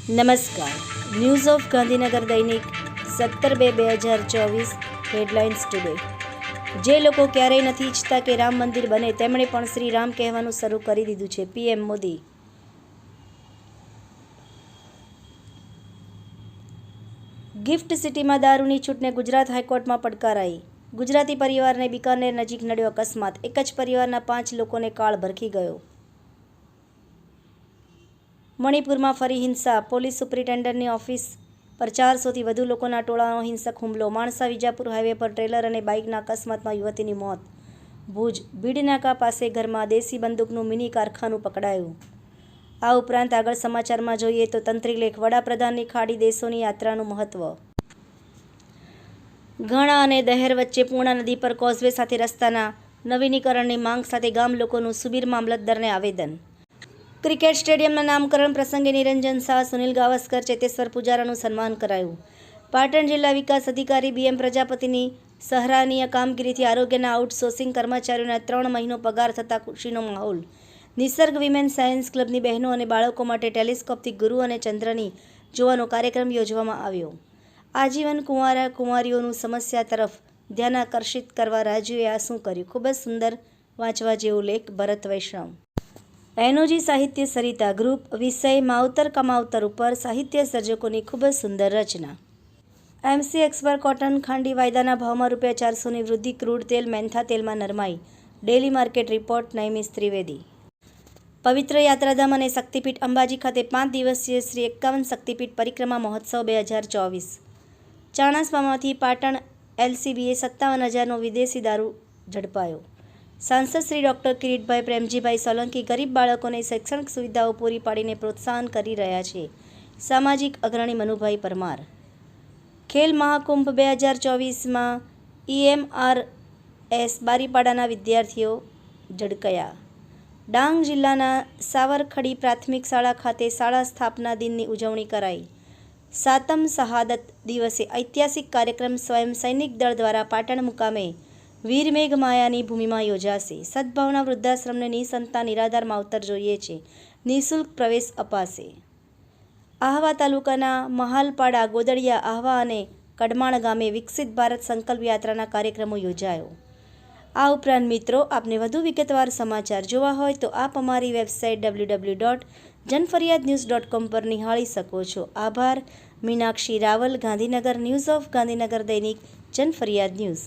નમસ્કાર. News of Gandhinagar દૈનિક 17/2/2024 headlines today. જે લોકો ક્યારેય નથી ઈચ્છતા કે રામ મંદિર બને તેમણે પણ શ્રી રામ કહેવાનું શરૂ કરી દીધું છે. પીએમ મોદી. ગિફ્ટ સિટીમાં દારૂની છૂટને ગુજરાત હાઈકોર્ટમાં પડકારાઈ. ગુજરાતી પરિવારને બિકાનેર નજીક નડ્યો અકસ્માત. એક જ પરિવારના 5 લોકોને કાળ ભરખી ગયો. મણિપુરમાં ફરી હિંસા. પોલીસ સુપ્રિન્ટેન્ડન્ટની ઓફિસ પર 400થી વધુ લોકોના ટોળાનો હિંસક હુમલો. માણસા વિજાપુર હાઈવે પર ટ્રેલર અને બાઇકના અકસ્માતમાં યુવતીની મોત. ભુજ ભીડનાકા પાસે ઘરમાં દેશી બંદૂકનું મિની કારખાનું પકડાયું. આ ઉપરાંત આગળ સમાચારમાં જોઈએ તો તંત્રી લેખ. વડાપ્રધાનની ખાડી દેશોની યાત્રાનું મહત્વ. ઘાણા અને દહેર વચ્ચે પૂર્ણા નદી પર કોઝવે સાથે રસ્તાના નવીનીકરણની માંગ સાથે ગામ લોકોનું સુબીર મામલતદારને આવેદન. ક્રિકેટ સ્ટેડિયમના નામકરણ પ્રસંગે નિરંજન શાહ, સુનિલ ગાવસ્કર, ચેતેશ્વર પુજારાનું સન્માન કરાયું. પાટણ જિલ્લા વિકાસ અધિકારી BM પ્રજાપતિની સરાહનીય કામગીરીથી આરોગ્યના આઉટસોર્સિંગ કર્મચારીઓના 3 મહિનો પગાર થતાં ખુશીનો માહોલ. નિસર્ગ વિમેન સાયન્સ ક્લબની બહેનો અને બાળકો માટે ટેલિસ્કોપથી ગુરુ અને ચંદ્રની જોવાનો કાર્યક્રમ યોજવામાં આવ્યો. આજીવન કુંવારા કુંવારીઓનું સમસ્યા તરફ ધ્યાન આકર્ષિત કરવા રાજ્યોએ આ શું કર્યું? ખૂબ જ સુંદર વાંચવા જેવો લેખ. ભરત વૈષ્ણવ. એનોજી સાહિત્ય સરિતા ગ્રુપ. વિષય માવતર કમાવતર ઉપર સાહિત્ય સર્જકોની ખૂબ જ સુંદર રચના. MCX પર કોટન ખાંડી વાયદાના ભાવમાં ₹400ની વૃદ્ધિ. ક્રૂડ તેલ મેન્થા તેલમાં નરમાઈ. Daily market report. Naimish Trivedi. પવિત્ર યાત્રાધામ અને શક્તિપીઠ અંબાજી ખાતે 5 દિવસીય શ્રી 51 શક્તિપીઠ પરિક્રમા મહોત્સવ 2024. ચાણસ્મામાંથી પાટણ LCBએ 57,000નો વિદેશી દારૂ ઝડપાયો. સાંસદ શ્રી ડૉક્ટર કિરીટભાઈ પ્રેમજીભાઈ સોલંકી ગરીબ બાળકોને શૈક્ષણિક સુવિધાઓ પૂરી પાડીને પ્રોત્સાહન કરી રહ્યા છે. સામાજિક અગ્રણી મનુભાઈ પરમાર. ખેલ મહાકુંભ 2024માં EMRS બારીપાડાના વિદ્યાર્થીઓ ઝળકયા. ડાંગ જિલ્લાના સાવરખડી પ્રાથમિક શાળા ખાતે શાળા સ્થાપના દિનની ઉજવણી કરાઈ. સાતમ શહાદત દિવસે ઐતિહાસિક કાર્યક્રમ સ્વયં સૈનિક દળ દ્વારા પાટણ મુકામે વીર મેઘ માયાની ભૂમિમાં યોજાશે. સદભાવના વૃદ્ધાશ્રમને નિસંતાન નિરાધાર માવતર જોઈએ છે. નિઃશુલ્ક પ્રવેશ અપાશે. આહવા તાલુકાના મહાલપાડા, ગોદડિયા, આહવા અને કડમાણ ગામે વિકસિત ભારત સંકલ્પ યાત્રાના કાર્યક્રમો યોજાયો. આ ઉપરાંત મિત્રો, આપને વધુ વિગતવાર સમાચાર જોવા હોય તો આપ અમારી વેબસાઇટ www.janfaryadnews.com પર નિહાળી શકો છો. આભાર. મીનાક્ષી રાવલ, ગાંધીનગર. ન્યૂઝ ઓફ ગાંધીનગર દૈનિક જનફરિયાદ ન્યૂઝ.